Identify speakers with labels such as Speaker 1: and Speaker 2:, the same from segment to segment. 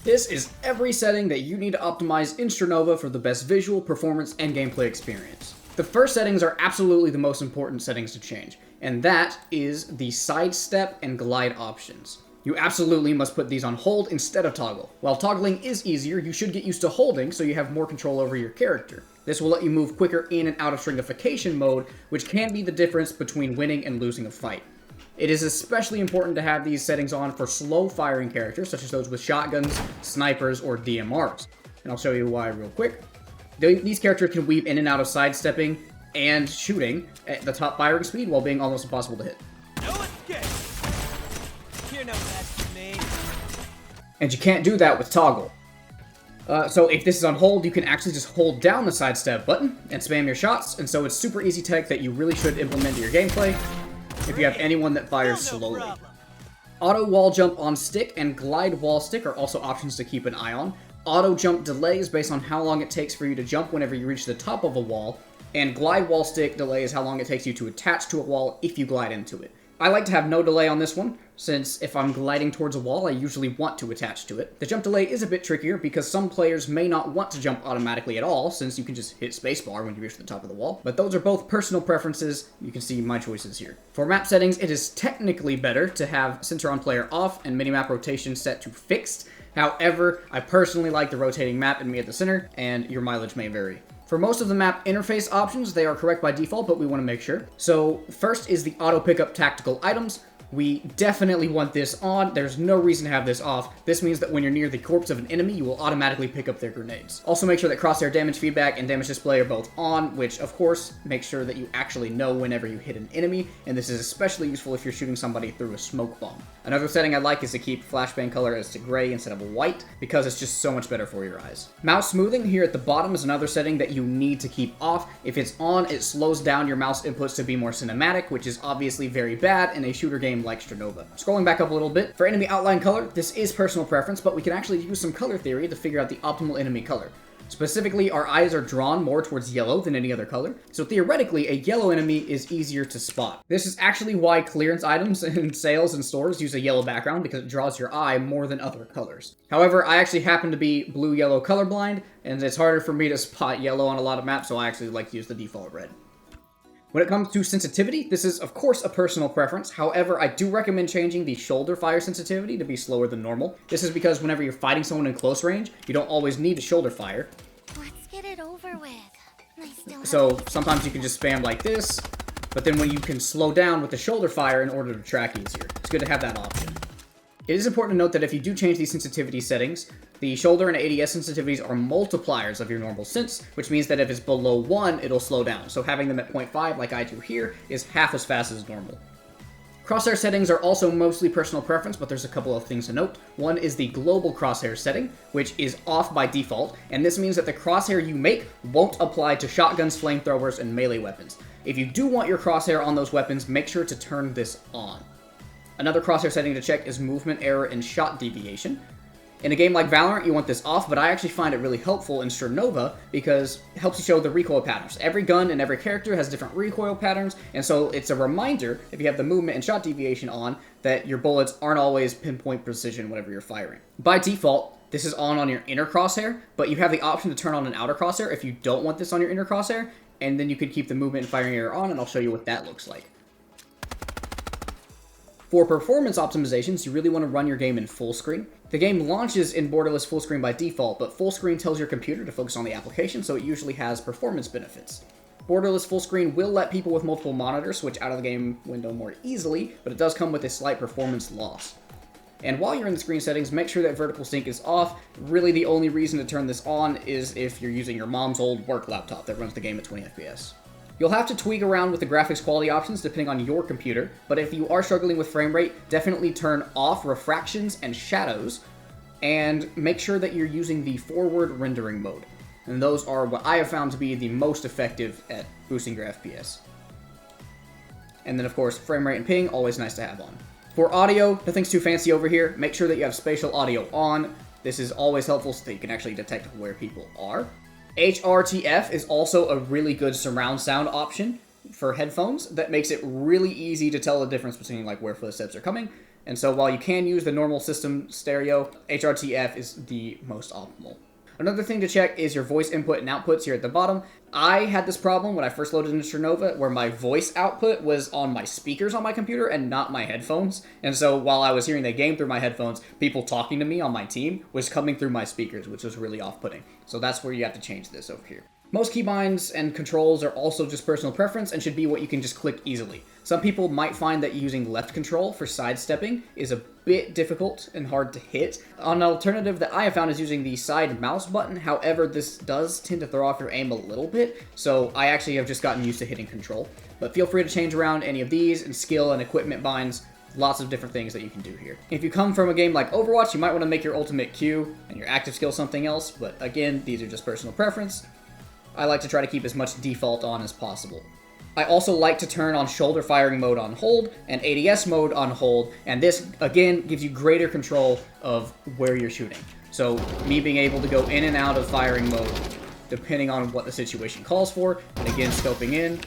Speaker 1: This is every setting that you need to optimize in Strinova for the best visual, performance, and gameplay experience. The first settings are absolutely the most important settings to change, and that is the sidestep and glide options. You absolutely must put these on hold instead of toggle. While toggling is easier, you should get used to holding so you have more control over your character. This will let you move quicker in and out of stringification mode, which can be the difference between winning and losing a fight. It is especially important to have these settings on for slow-firing characters, such as those with shotguns, snipers, or DMRs. And I'll show you why real quick. These characters can weave in and out of sidestepping and shooting at the top firing speed while being almost impossible to hit.
Speaker 2: No escape! You're no match for me.
Speaker 1: And you can't do that with toggle. So if this is on hold, you can actually just hold down the sidestep button and spam your shots, and so it's super easy tech that you really should implement in your gameplay if you have anyone that fires slowly. Auto wall jump on stick and glide wall stick are also options to keep an eye on. Auto jump delay is based on how long it takes for you to jump whenever you reach the top of a wall, and glide wall stick delay is how long it takes you to attach to a wall if you glide into it. I like to have no delay on this one, since if I'm gliding towards a wall, I usually want to attach to it. The jump delay is a bit trickier because some players may not want to jump automatically at all, since you can just hit spacebar when you reach the top of the wall. But those are both personal preferences. You can see my choices here. For map settings, it is technically better to have center on player off and minimap rotation set to fixed. However, I personally like the rotating map and me at the center, and your mileage may vary. For most of the map interface options, they are correct by default, but we want to make sure. So first is the auto pickup tactical items. We definitely want this on. There's no reason to have this off. This means that when you're near the corpse of an enemy, you will automatically pick up their grenades. Also make sure that crosshair damage feedback and damage display are both on, which of course makes sure that you actually know whenever you hit an enemy, and this is especially useful if you're shooting somebody through a smoke bomb. Another setting I like is to keep flashbang color as to gray instead of white, because it's just so much better for your eyes. Mouse smoothing here at the bottom is another setting that you need to keep off. If it's on, it slows down your mouse inputs to be more cinematic, which is obviously very bad in a shooter game like Strinova. Scrolling back up a little bit, for enemy outline color, this is personal preference, but we can actually use some color theory to figure out the optimal enemy color. Specifically, our eyes are drawn more towards yellow than any other color, so theoretically, a yellow enemy is easier to spot. This is actually why clearance items in sales and stores use a yellow background, because it draws your eye more than other colors. However, I actually happen to be blue-yellow colorblind, and it's harder for me to spot yellow on a lot of maps, so I actually like to use the default red. When it comes to sensitivity, this is of course a personal preference. However, I do recommend changing the shoulder fire sensitivity to be slower than normal. This is because whenever you're fighting someone in close range, you don't always need to shoulder fire.
Speaker 3: Let's get it over with.
Speaker 1: So sometimes you can just spam like this, but then when you can slow down with the shoulder fire in order to track easier. It's good to have that option. It is important to note that if you do change these sensitivity settings, the shoulder and ADS sensitivities are multipliers of your normal sense, which means that if it's below 1, it'll slow down. So having them at 0.5, like I do here, is half as fast as normal. Crosshair settings are also mostly personal preference, but there's a couple of things to note. One is the global crosshair setting, which is off by default, and this means that the crosshair you make won't apply to shotguns, flamethrowers, and melee weapons. If you do want your crosshair on those weapons, make sure to turn this on. Another crosshair setting to check is movement error and shot deviation. In a game like Valorant, you want this off, but I actually find it really helpful in Strinova because it helps you show the recoil patterns. Every gun and every character has different recoil patterns, and so it's a reminder, if you have the movement and shot deviation on, that your bullets aren't always pinpoint precision whenever you're firing. By default, this is on your inner crosshair, but you have the option to turn on an outer crosshair if you don't want this on your inner crosshair, and then you could keep the movement and firing error on, and I'll show you what that looks like. For performance optimizations, you really want to run your game in full screen. The game launches in borderless full screen by default, but full screen tells your computer to focus on the application, so it usually has performance benefits. Borderless full screen will let people with multiple monitors switch out of the game window more easily, but it does come with a slight performance loss. And while you're in the screen settings, make sure that vertical sync is off. Really the only reason to turn this on is if you're using your mom's old work laptop that runs the game at 20 FPS. You'll have to tweak around with the graphics quality options depending on your computer, but if you are struggling with frame rate, definitely turn off refractions and shadows, and make sure that you're using the forward rendering mode. And those are what I have found to be the most effective at boosting your FPS. And then of course, frame rate and ping, always nice to have on. For audio, nothing's too fancy over here. Make sure that you have spatial audio on. This is always helpful so that you can actually detect where people are. HRTF is also a really good surround sound option for headphones that makes it really easy to tell the difference between like where footsteps are coming And so while you can use the normal system stereo, HRTF is the most optimal. Another thing to check is your voice input and outputs here at the bottom. I had this problem when I first loaded into Strinova where my voice output was on my speakers on my computer and not my headphones. And so while I was hearing the game through my headphones, people talking to me on my team was coming through my speakers, which was really off-putting. So that's where you have to change this over here. Most keybinds and controls are also just personal preference and should be what you can just click easily. Some people might find that using left control for sidestepping is a bit difficult and hard to hit. An alternative that I have found is using the side mouse button. However, this does tend to throw off your aim a little bit, so I actually have just gotten used to hitting control. But feel free to change around any of these and skill and equipment binds. Lots of different things that you can do here. If you come from a game like Overwatch, you might want to make your ultimate Q and your active skill something else, but again, these are just personal preference. I like to try to keep as much default on as possible. I also like to turn on shoulder firing mode on hold and ADS mode on hold, and this, again, gives you greater control of where you're shooting. So me being able to go in and out of firing mode, depending on what the situation calls for, and again, scoping in.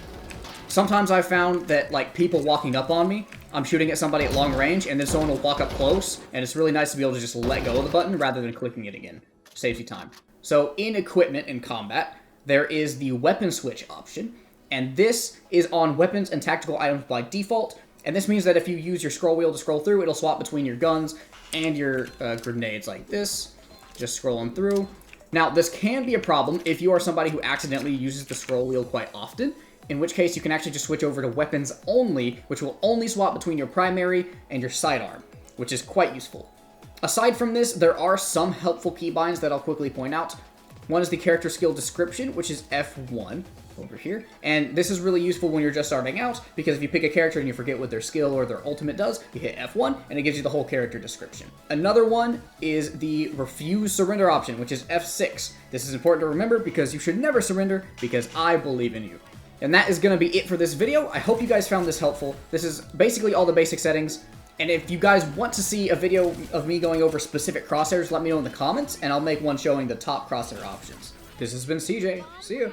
Speaker 1: Sometimes I've found that, like, people walking up on me, I'm shooting at somebody at long range, and then someone will walk up close, and it's really nice to be able to just let go of the button rather than clicking it again. Saves you time. So in equipment in combat, there is the weapon switch option, and this is on weapons and tactical items by default, and this means that if you use your scroll wheel to scroll through, it'll swap between your guns and your grenades like this, just scrolling through. Now, this can be a problem if you are somebody who accidentally uses the scroll wheel quite often, in which case you can actually just switch over to weapons only, which will only swap between your primary and your sidearm, which is quite useful. Aside from this, there are some helpful keybinds that I'll quickly point out. One is the character skill description, which is F1 over here. And this is really useful when you're just starting out, because if you pick a character and you forget what their skill or their ultimate does, you hit F1 and it gives you the whole character description. Another one is the refuse surrender option, which is F6. This is important to remember because you should never surrender, because I believe in you. And that is going to be it for this video. I hope you guys found this helpful. This is basically all the basic settings. And if you guys want to see a video of me going over specific crosshairs, let me know in the comments, and I'll make one showing the top crosshair options. This has been CJ. See ya.